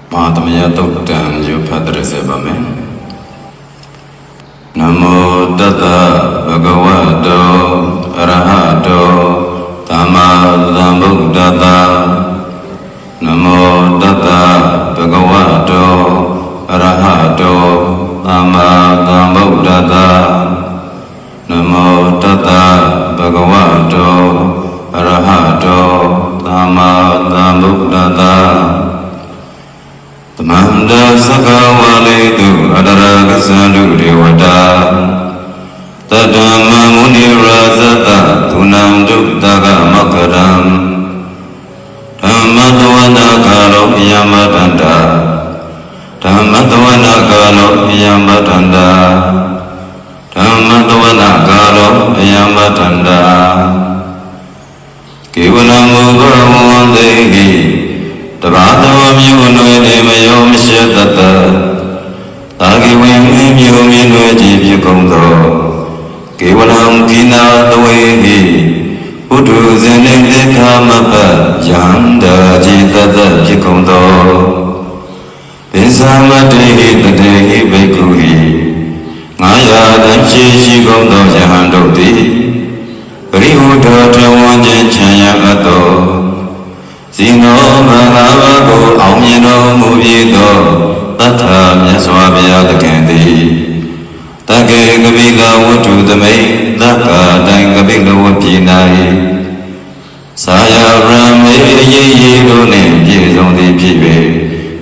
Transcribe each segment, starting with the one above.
Mahatmaya Toktam Yupatra Sebame Namo Tata Bhagavato Arahato Tammadambuddhata Namo Tata Bhagavato Arahato Tammadambuddhata Namo Tata Bhagavato Arahato Tammadambuddhata Tamanda Sakawaletu Adaragasandu Devata Tadama Muni Razata Tunam Duktaga Makaram Tammadwana Kalo Yamatanda Tammadwana Kalo Yamatanda Tammadwana Kalo Yamatanda Kivanamu Brahmadehi Tabata Mune Mayo Mishatata Taki Wim Yumi Jibikundo Kivalam Kina Tawehi Udu Zenik Kamapa Yanda Jitata Jikundo Pisamati Tadehi Bekuhi Maya Danchi Shikundo Jahandoti Rihuda Tawanjan Chayagato Sino Mahavago Aumino Mubido Tata Myaswabya Kandi Take Gabila Watu the May Daka Dang Gabila Wapinai Saya Rame Ye Done Pizon the Pibe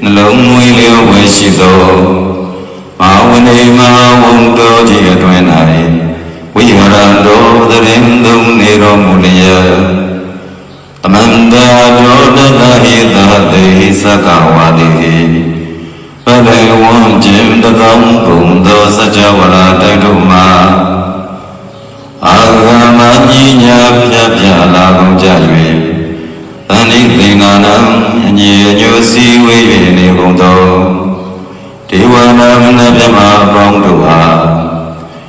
Nalong Wilio Weshido Mawane Mawundo Jiatwenai We Harando the Rindum Nero Mulia Amanda Jordan Hida Dehi Sakawadi Pade Wam Jim the Rampundo Sajawala Taiduma Agama Ninya Pya Lago Jaywe Tani Linganam Nyo Siwe Negundo Tiwanam Nabima Bongdua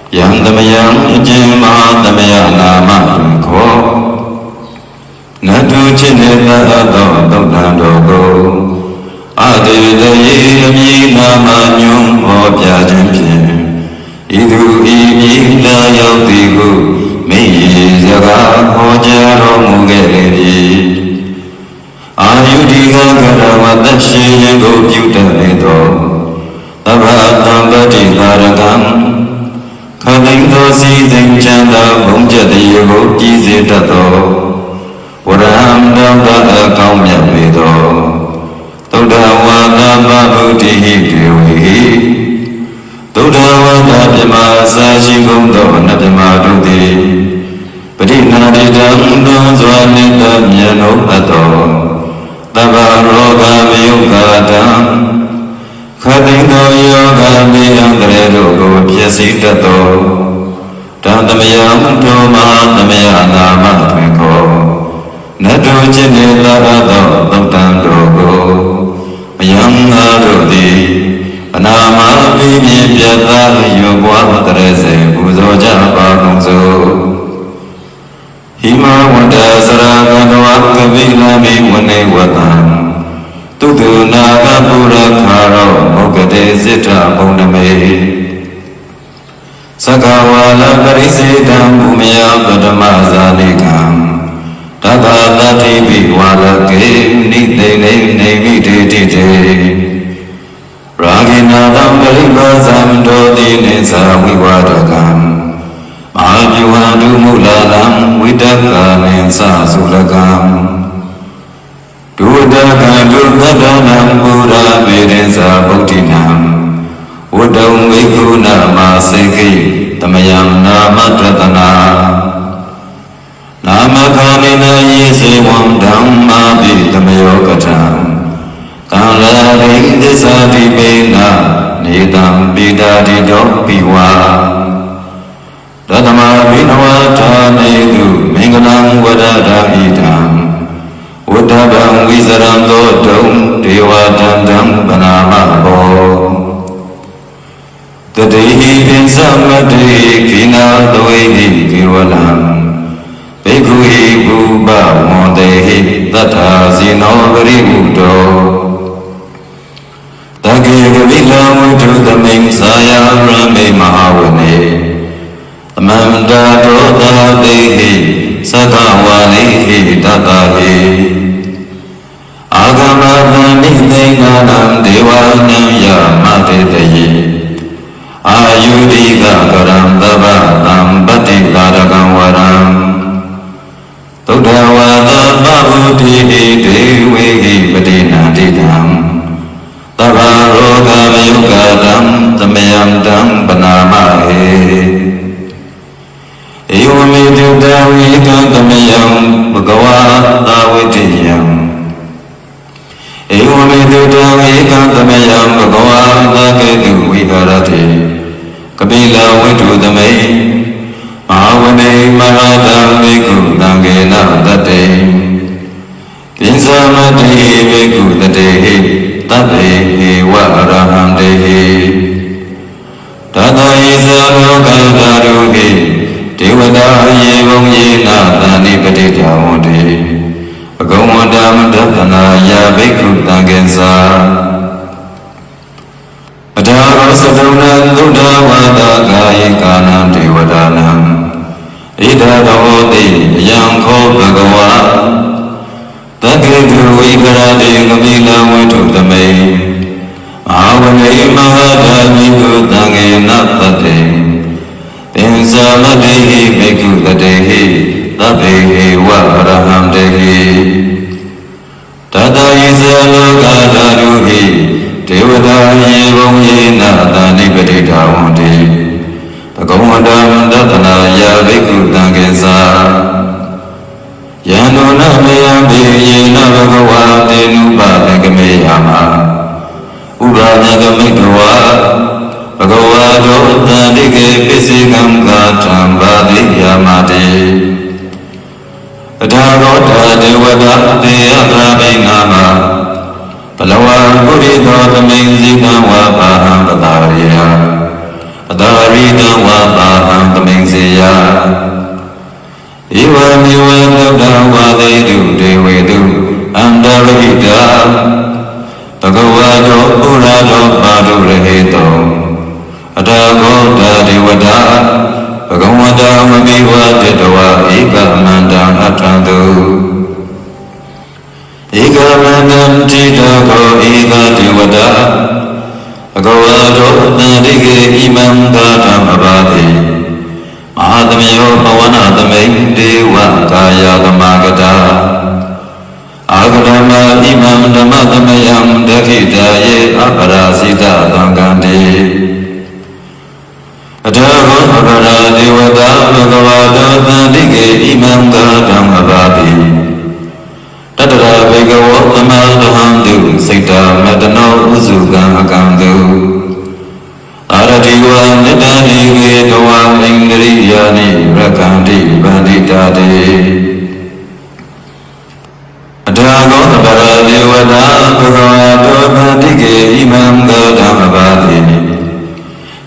Yang Damayam Jima Damayana Matunko Natu Chineta Dogo Adi Dayi Nama Nyum Hopya Jimpi Idu Ida Yautigu Mei Zaga Hojaro Mugeri Ayudiga Garavatashi Yago Pyutanedo Tabatambati Taragam Kalindo Siding Chanda Bumjadi Yago Kizitato Waram Dhamma Kaumya Vedo Todawada Babutihi Piwi Todawada Pima Sashi Gundo Napima Dudi Padina Didam Dozwanita Myano Ato Tava Roga Vyugadam Khadindo Yoga Vyandre Rogo Pyasitato Tantamayam Toma Tamayana Matweko Nadu Chinita Rado Toktan Dogo Mayam Narudi Anama Bibi Pyata Yogwa Terese Buzoja Bagongzo Hima Wanda Saragandwa Kavila Mimune Watan Tudu Naga Pura Karo Mokate Zitra Bondame Sakawala Parisitam Bhumya Padamaza Nikam Tata Tati Viwala Ke Nite Nemi Tite Ragina Dambaliba Samdo Dinesa Viwadakam Ajuhadu Mulalam Vidaka Nensa Sulakam Dudaka Durgadanam Buddha Vedensa Bhaktinam Udam Vikuna Maseki Tamayam Namatratana Namakanina Yesivam Dhamma Vidamayogatam Kala Rindisati Bena Nidam Bidadido Piwa Dadama Vinavata Nedu Minganam Vadada Idam Uddhabam Visaram Dodam Devatam Dam Banamabo Tadihi Vinsamati Kina Dwehi Kivalam Bhikkhui Bhuba Mondehi Tata Sino Varibuddho ဝိတုသမိန်သာယရမေမဟာဝနေသမန္တာတောတာတိဟိသက္ကဝါလိဟိတတဟိအာဂမသံနိသိဏနံဒေဝနံယမတေတယေအာယုဒိကကရံသဗ္ဗသံပတ္တိကာရကံဝရံသုဒ္ဓဝါဒပဗုတိဟိဒေဝေဟိပတိနန္တိတံသဗ္ဗရောဂမယုက္ကတံသမယံတံပနာမဟေဧဝမေတုတဝိကံသမယံဘဂဝါသာဝိတ္တိယံဧဝမေတုတဝိကံသမယံဘဂဝါသာကေတုဝိဟာရတိကပိလဝိတုသမိန်မဟာဝနေမဟာတံဘိက္ခုသံဃေနတတေကိဉ္စမတိဘိက္ခုတတေဟိတတေဟေဝရဟံတေဟိတတဟိသလောကဓာရုဟိဒေဝတာယေဘုံယေနသန္တိပတိတဝန္တိဘဂဝန္တမတသနာယဘိက္ခုသံဃေသာအထာဝသတုဏံသုဒ္ဓဝါဒကာယေကာနံဒေဝတာနံဣဒတော်တိယံခောဘဂဝါတကေတုဝိကရတေကပိလဝိတုသမိန်အာဝနေမဟာဓာမိကုသံဃေနတတေသင်္သာမတိဟိဘိက္ခုတတေဟိသဗ္ဗေဟေဝရဟံတေဟိတတယိသလောကဓာရုဟိဒေဝတာယေဘုံယေနသန္တိပတိတဝန္တိဘဂဝန္တမတသနာယဘိက္ခုသံဃေသာယန္တောနမေယံဘေယေနဘဂဝါတေနုပါဒကမေယမဥပါဒကမိတဝါဘဂဝါတောသန္တိကေပစ္စေကံကာထံဘာတိယမတေအထာရောဓာဒေဝတာတေယသာဘိနာမဘလဝံပုရိသောသမိန်ဇိကံဝါပါဟံပတာရိယပတာရိတံဝါပါဟံသမိန်စေယဧဝမေဝသုဒ္ဓဝါဒေတုဒေဝေတုအန္တရိတာဘဂဝါတောပုရာတောပါတုရဟေတောအထာဂောဓာဒေဝတာဘဂဝန္တမမိဝတတဝဧကမန္တံအထံတုဧကမန္တံတိတကောဧကဒေဝတာဘဂဝါတောသန္တိကေဣမံသာဓမ္မဘာတိမဟာသမယောဘဝနာသမိန်ဒေဝကာယသမဂတာအာဂရမဣမံဓမ္မသမယံဒခိတယေအပရာစိတသံဃံတိအထာဂောအပရာဒေဝတာဘဂဝါတောသန္တိကေဣမံသာဓမ္မဘာတိတတရာဘေကဝသမဒဟံတုစိတ်တမတနောဥစုကံအကံတုအာရတိဝနိတံဤကေတဝံဣန္ဒရိယာနိရကံတိဗန္တိတာတေအထာဂောအပရာဒေဝတာဘဂဝါတောသန္တိကေဣမံသာဓမ္မဘာတိ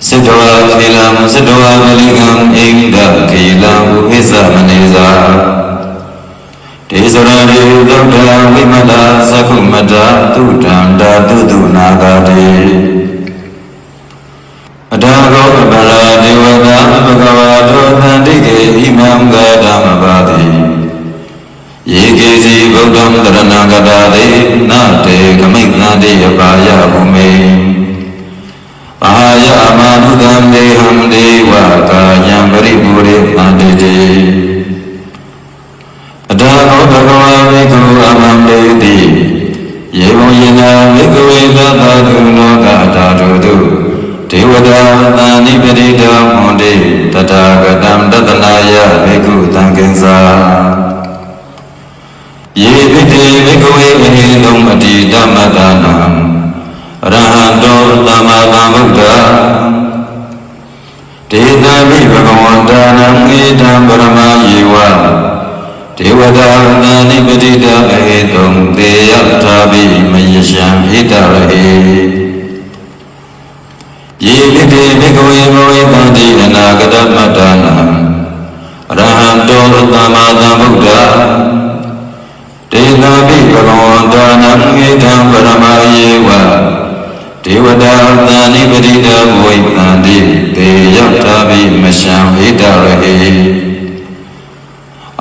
စိတ္တဝါခေလံစိတ္တဝါမလိကံဣန္ဒခေလံဥပိသမနေသာဒေဇရဏေသုဒ္ဓဝိမတသက္ခုမတသုတံဓာတုတုနာဂတိအထာဂောအပရာဒေဝတာဘဂဝါတောသန္တိကေဣမံဂဓမ္မဘာတိယေကေစီဗုဒ္ဓံတရဏဂတာတိနတေကမိတ်နန္တိယပါယဘုမေအာယမနုဒံဒေဟံဒေဝကာယံပရိပုရိသန္တိတိအထာဂောဘဂဝါဘိက္ခုအမံဒေတိယေဘုံယေနာဘိက္ခဝေသတ္တသုလောကဓာတုတုဒေဝတာသန္တိပတိတဝန္တိတထာဂတံတတနာယဘိက္ခုသံဃေသာယေပိတေဘိက္ခဝေမဟိတုံအတိဓမ္မဒါနံရဟံတောသမ္မာသမ္ဗုဒ္ဓဒေသမိဘဂဝန္တာနံဣဒံပရမယေဝဒေဝတာသန္တိပတိတအဟေတုံတေယထာဘိမယရှံဣတရဟေယေပိတေဘိက္ခဝေဘဝေသန္တိအနာဂတမတ္တနာရဟံတောသမ္မာသမ္ဗုဒ္ဓဒေသမိဘဂဝန္တာနံဣဒံပရမယေဝ ဒေဝတာသန္တိပတိတဝိသန္တိတေရောက်တာပိမရှံဟိတရဟိ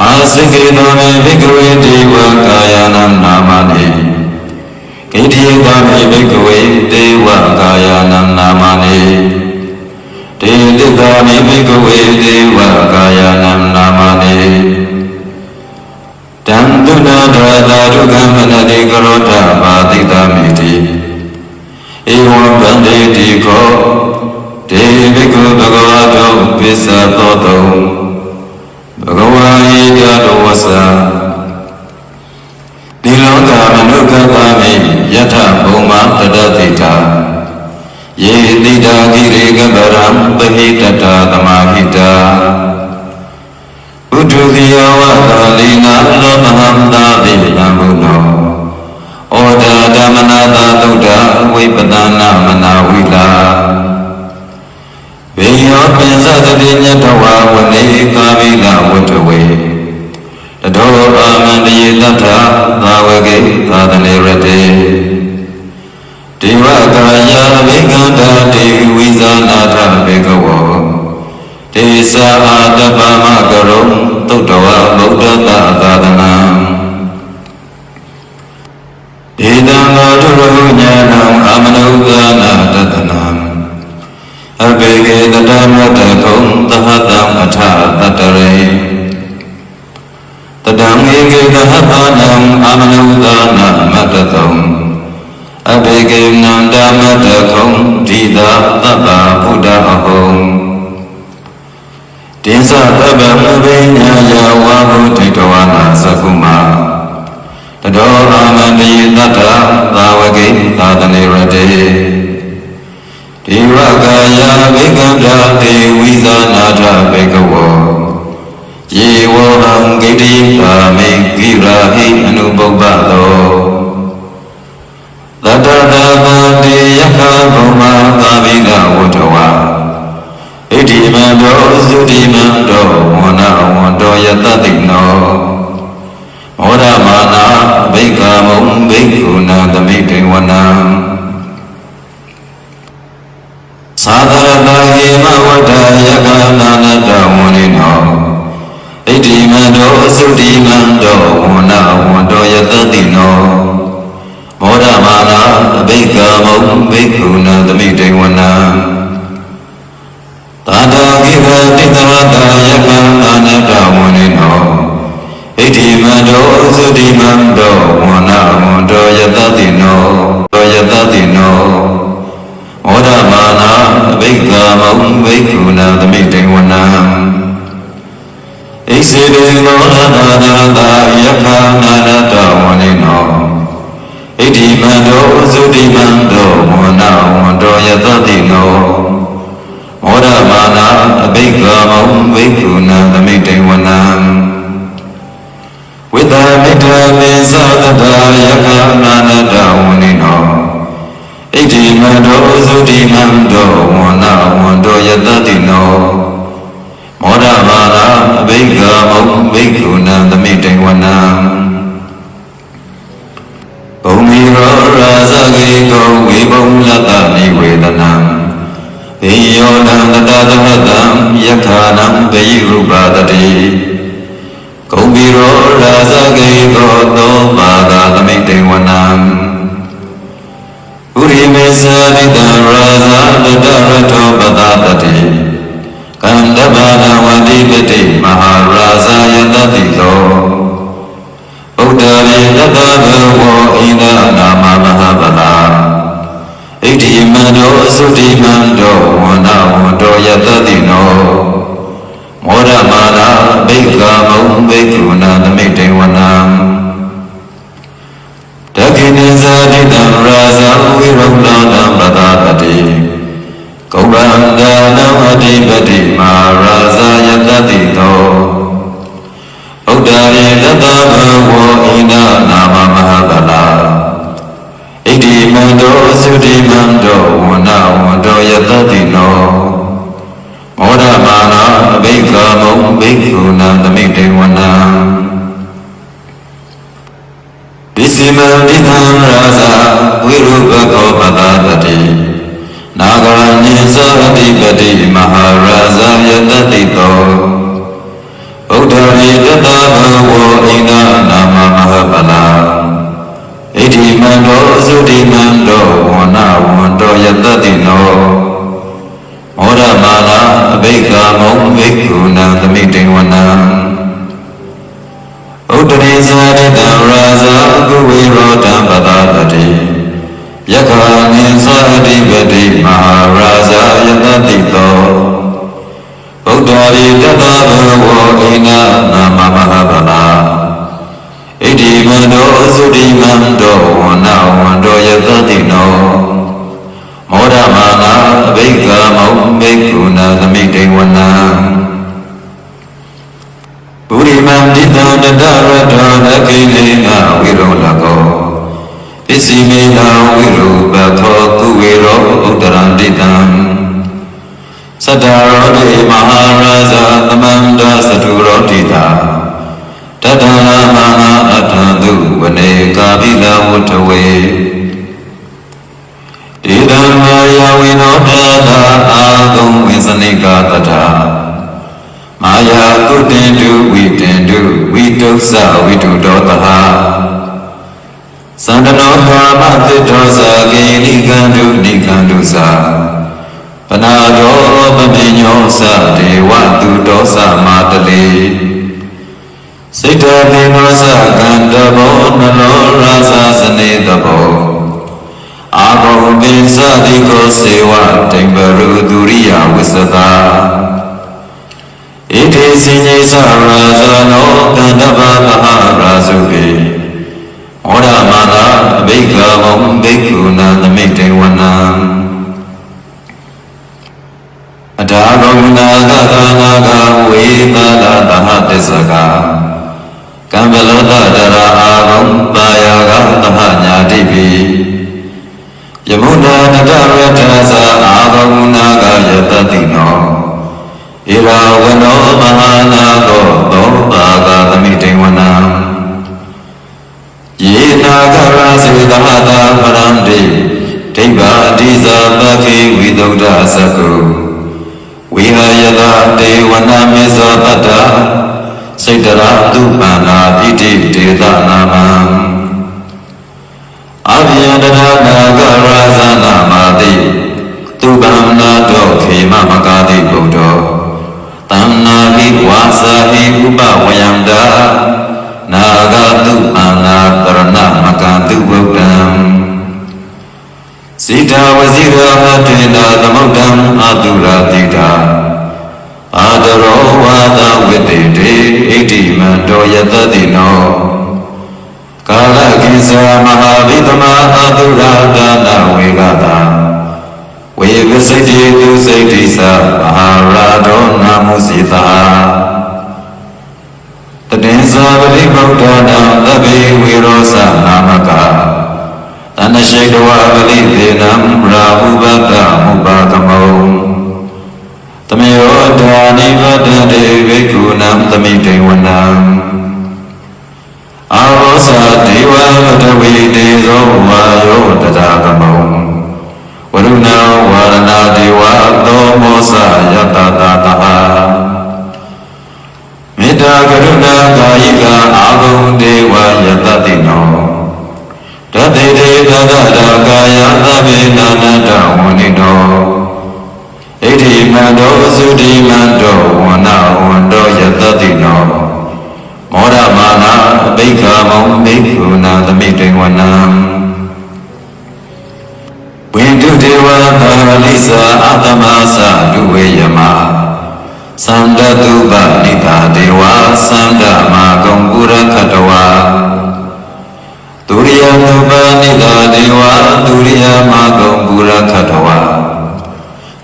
အာစိကေတောမေဘိကဝေဒေဝကာယနာနာမနိဣတိယတာမေဘိကဝေဒေဝကာယနာနာမနိတေတိတာမေဘိကဝေဒေဝကာယနာနာမနိတံတုနာဒရတာဒုက္ခမနတိကရောဓပါတိတာမိတိဧဝံဗန္တိတိခောဒေဘိကုဘဂဝါတောပိစ္ဆသောတုံဘဂဝါဧကတောဝဆာဒီလောကမနုဿတာမိယထဘုံမတတတိတာယေတိတာကိရေကပရံပဟိတတာသမာဟိတာဥဒုတိယဝတာလိနာလောမဟံသာတိယံဘုနောဩဒါဓမ္မနာသာသုဒ္ဓဝိပဒနာမနာဝိလာဘေယောပိသတတိညတဝဝနေကာဝိလာဝတ္တဝေတတောအာမန္တယေတထသာဝကေသာသနေရတေဒေဝကာယဘိက္ခန္တာဒေဝိဇာနာထဘေကဝောတေသာအာတပမကရုံသုတ္တဝဗုဒ္ဓတသာသနာဧတံသောတုရဟုညာဏံအာမနုဿာနာတတနာအဘေကေတတမတကုံသဟတံအထတတရေတတံဧကေသဟတနံအာမနုဿာနာမတတောအဘေကေနန္ဒမတကုံဒိသာသဗ္ဗဗုဒ္ဓအဟံတိသသဗ္ဗမဘိညာယဝါဘုဒိတဝနာသကုမာတတောအာမန္တယေတတသာဝကေသာသနေရတေဒေဝကာယဘိက္ခန္တာတေဝိဇာနာထဘေကဝောယေဝဟံဂိတိပါမေဂိရာဟိအနုပုပ္ပသောသတ္တတာဗန္တိယခဘုံမာသာဝိကဝတ္တဝါဣတိမန္တောသုတိမန္တောဝန္နဝန္တောယတတိနောမောဒမာနာဘိက္ခမုံဘိက္ခုနာသမိတေဝနံသာသရတဟိမဝတ္တယကနာနတဝန္နိနောဣတိမန္တောသုတိမန္တောဝန္နဝန္တောယတတိနောမောဒမာနာဘိက္ခမုံဘိက္ခုနာသမိတေဝနံသာတကိဗတိတရတယကနာနတဝန္နိနောဣတိမန္တောသုတိမန္တောဝန္နဝန္တောယတတိနောယတတိနောမောဒမာနာဘိက္ခမုံဘိက္ခုနာသမိတေဝနံဣစေတေသောနာနာတာယက္ခနာနတဝန္နိနောဣတိမန္တောသုတိမန္တောဝန္နဝန္တောယတတိနောမောဒမာနာဘိက္ခမုံဘိက္ခုနာသမိတေဝနံဝိတ္တမိတ္တပိသတတယက္ခနာနတဝန္နိနောဣတိမန္တောသုတိမန္တောဝန္နဝန္တောယတတိနောမောဒမာနာဘိက္ခမုံဘိက္ခုနာသမိတေဝနံဘုံမီရောရာဇဂေကောဝေဘုံလတ္တနိဝေဒနံဧယောတံတတသဟတံယက္ခာနံဘိရုပါတတိဂုံဘီရောရာဇဂေကောသောပါဒသမိတေဝနံဥရိမေသရိတံရာဇတတရတောပတတတိကန္တဘာနဝတိပတိမဟာရာဇယတတိသောဗုဒ္ဓရေတတဘဝဣဒနာမမဟာဗလာဣတိမန္တောသုတိမန္တောဝန္နဝန္တောယတတိနောမောဒမာနာဘိက္ခမုံဘိက္ခုနာသမိတေဝနံတခိနိဇာတိတံရာဇဝိရုဏနံပတတတိကုဗ္ဗန္ဒနဝတိပတိမဟာရာဇယတတိသောဗုဒ္ဓရေတတဘဝဣဒနာမမဟာဗလာဣတိမန္တောသုတိမန္တောဝန္နဝန္တောယတတိနောမောဒမာနာဘိက္ခမုံဘိက္ခုနာသမိတေဝနံပစ္စည်းမံတိသံရာဇဝိရုပကောပတ Pati Nagaranyasati Pati Maharaja Yatatito Uddhari Tata Bhavo Ina Nama Mahabala Iti Mando Sudi Mando Wana Wando Yatatino Ora Mala Vika Mom Vikuna Meeting Wana Uddhari Sarita Raza Guviro Tampatapati Yakani Sadi Pati Maharaja Yatatito Uddhari Tata Bhavo Ina Nama Mahabala Iti Mando Sudi Mando Wana Wando Yatatino Ora Mala Vika Mom Vikuna Meeting Wana Puriman Dita Nadarata Nakilina Virolago Isimina Virubatho Kuviro Uttarandidam Sadarode Maharaja Tamanda Saturotita Tadana Mana Atandu Vane Kabila Uttawe Idamaya Vinodada Agum Visanika Tata Maya Kutindu Vidusa Vidudotaha Sandanoha Matitosa Genikandu Nikandusa Panado Paminyosa Dewa Dudosa Matali Sita Dinosa Kandabo Nalo Rasa Sanedabo Abo Binsa Diko Sewa Timbaru Duriya Visata Iti Sinye Saraja No Kandaba Maharazuki Ora Mala Vika Mom Vikuna Meeting Wana Adagona Gaganaga Vedala Tahatisaka Kambalata Dara Agam Bayaga Tahanya Divi Yamuna Nadaratasa Agamunaga Yatatino Iravano Mahanago Baga Meeting Wana Yena Karasi Dahada Parandi Tiba Diza Baki Vidoda Saku Vihayada Dewana Misa Pata Saitara Dupana Iti Deda Namam Abhyadana Nagarasa Namadi Tubamna Doki Mamakadi Buddha Tamna Hikwasahi Upa Vayamda Nagatu Anna Parana Makatu Buddham Sita Vazira Hatina Tamudam Adura Tita Adaro Vada Vidite Iti Mando Yatatino Kala Kisa Mahavitama Adura Dana Vigata Vivisiti Tu Saitisa Maharado Namusita Tadinsa Vali Bhautana Tabi Virosa Namaka Tanashekwa Vali Dinam Rahubata Mubakamo Tamayo Dani Vadade Vikunam Tamiting Wanam Arosa Diva Vatavi Dezo Vayo Tadakamo Varuna Varana Diva Domosa Yatatataha Mita Karuna Kayika Agum Deva Yatatino Tatide Dadada Kaya Tavinana Damunino Iti Mando Sudi Mando Wana Wando Yatatino Mora Mana Vika Mom Vikuna Meeting Wanam Windu Deva Paralisa Atamasa Duweyama Sanda Tuba Nita Dewa Sanda Magompura Katawa Turiya Tuba Nita Dewa Turiya Magompura Katawa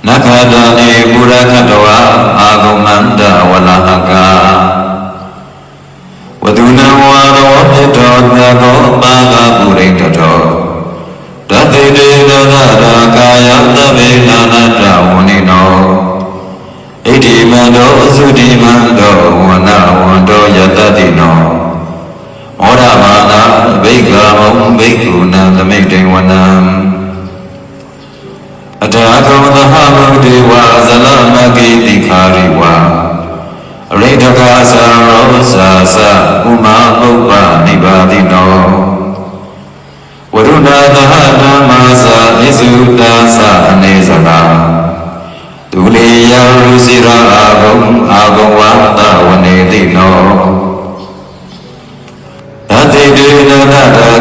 Nakadani Pura Katawa Agomanda Walahaka Waduna Wara Wapito Nago Baga Purintato Tatide Dada Kaya Tabe Nanata Unino Iti Mando Sudi Mando Wana Wando Yatatino Ora Mana Vika Mom Vikuna Meeting Wanam အထာဂုံသဟဗုဒ္ဓေဝဇလမကိတိခာရိဝအရိတကာသရောစာသဥမာပုပ္ပနိဗ္ဗာတိနောဝရုဏသဟဓမ္မာသဣစုတာသအနေစကာဒုလေယရုစီရာအာဂုံဝါတဝနေတိနောသတိတေနတ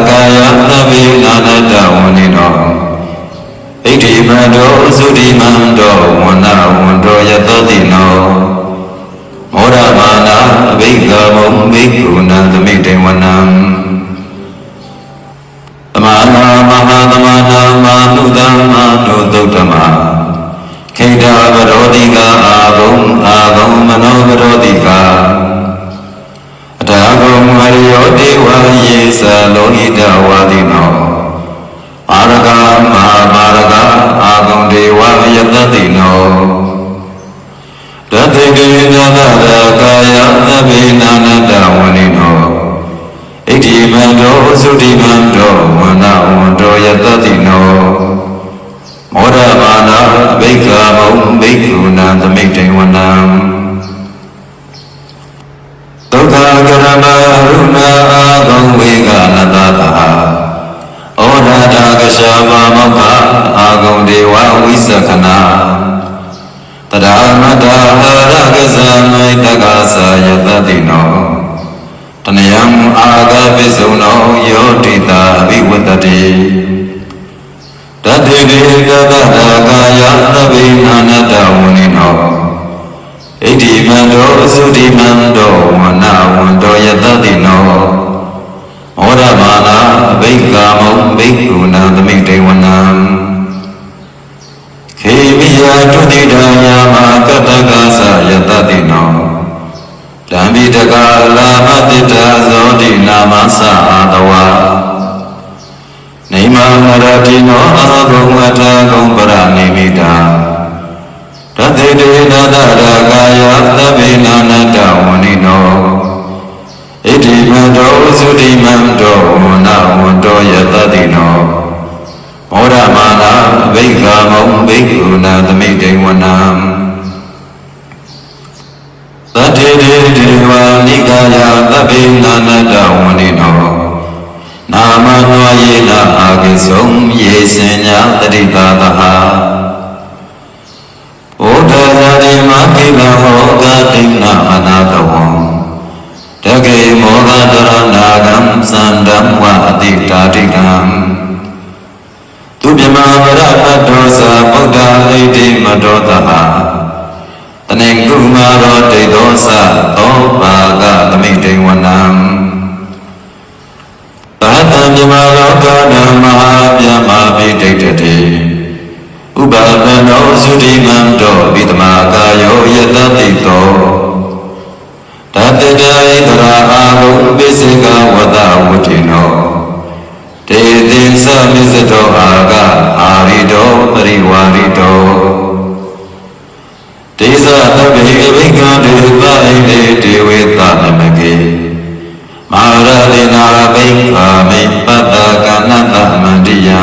ကာယသဗ္ဗေနာနတဝနေနောဣတိမန္တောသုတိမန္တောဝဏဝန္တောယတတိနောမောရမာနာအဘိက္ခမုံဘိက္ခုနံသမိတေဝနံသမနာမဟာသမနာမာနုတံမာနုသုတ္တမခိတဗရောတိကာအာဂုံမနောဗရောတိကာအထာဂုံဟရိယောဒေဝယေသလောဟိတဝါတိနောအာရကမဟာပါရကအာဂုံဒေဝယတတိနောတတိကေနတကာယသဗ္ဗေနာနတဝနိနောဣတိမန္တောသုတိမန္တောဝဏဝန္တောယတတိနောမောရမာနာဘိက္ခမုံဘိက္ခုနံသမိတေဝနံဒုက္ခကရဏရုဏအာဂုံဝေကနတတဟဩနာတာကရှာမမောက္ခအာဂုံဒေဝဝိသကနာတရာမတဟာရကဇာမိတက္ကသာယတတိနောတနယံအာဂပိစုံနောယောတိတာအဘိဝတ္တတိတတိတိတတကာယသဗ္ဗေနာနတဝနိနောဣတိမန္တောသုတိမန္တောဝဏဝန္တောယတတိနောမောရမာနာဘိက္ခမုံဘိက္ခုနံသမိတေဝနံခေမိယတုတိတံယာမကတ္တကာသယတတိနောဓမ္မိတကာလာမတိတဇောတိနာမသအာတဝါနေမနရတိနောအာဂုံအထာဂုံပရနိမိတာတသေတေနတရာကာယသဗ္ဗေနာနတဝနိနောဣတိမန္တောသုတိမန္တောဝဏဝန္တောယတတိနောမောရမာနာဘိက္ခမုံဘိက္ခုနံသမိတေဝနံသတ္ထေတေဒေဝနိကာယသဗ္ဗေနာနတဝနိနောနာမနွာယေနအာဂိသုံယေစဉ္ညာတတိတာတဟဩဒရာတိမခိလဟောဂတိနာအနာတဝံတကေမောဂတရဏာဂံသန္ဓမ္ဝအတိတာတိကံသူမြမဗရပတ္တောသာဗုဒ္ဓဣတိမတောတဟတနေကုမာရောဒိဋ္ဌောသသောပါကသမိတေဝနံသာတံမြမလောကဓမ္မပြမပိဋိတတိဥပါဒနောသုတိမန္တောဝိတမကာယောယတတိတောတတတဣတရာအာဂုံပိစိကဝတဝဋ္ဌိနောတေတိသမိစတောအာဂအာရိတောပရိဝါရိတောတေသတဗ္ဗေဘိက္ခဒေသဣတေဒေဝေသနမကေမာရတိနာဘိက္ခာမိပတ္တကနတမန္တိယံ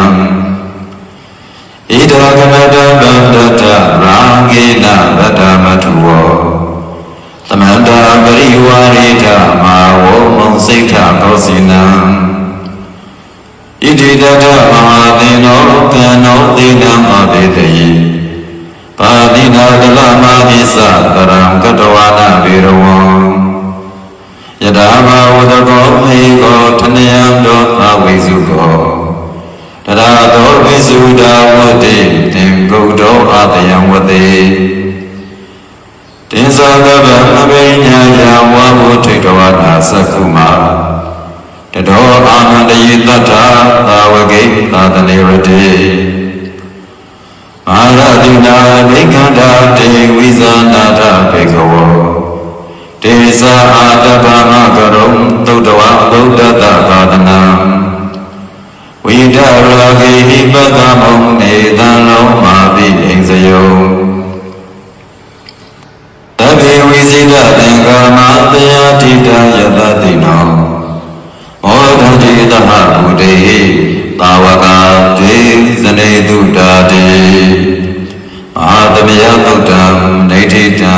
ဣဒာကမတဗန္တတရာဂေနဗတ္တမထုဝောသမန္တာပရိဝါရိထမာဝောမုံစိဋ္ဌသောစိနံဣတိတတမဟာသေနောကံနောသေနံအဘေတယိပါဠိနာကလမဟိသတရံကတဝါနဗေရဝံယထာဘာဝတကောမေကောထနယံတောအဝိစုကောတရာသောဝိစုဒာဝတိသင်္ဂုတ်တောအတယံဝတိတင်္သာကဗံအဘိညာယဝါဘုထိတဝါနာသက္ခုမာတတောအာနန္တယေတ္ထသာဝဂိသာတနေရတိအာရတိနာဒိဋ္ဌန္တာတေဝိဇာနာထဘေကဝောတေဇာအာတဗ္ဗမကရုံသုတ္တဝါသုတ္တတသာသနံဝိဒရာဂိဟိပကမုံနေတံလောမာပိအိဉ္စယောတဗ္ဗေဝိဇိတသင်္ကာမတယတိတယတတိနောမောဒတိတဟဘုဒ္ဓေသာဝကတေဇနေတုတာတေ မယသုတ်တံဒိဋ္ဌိတံ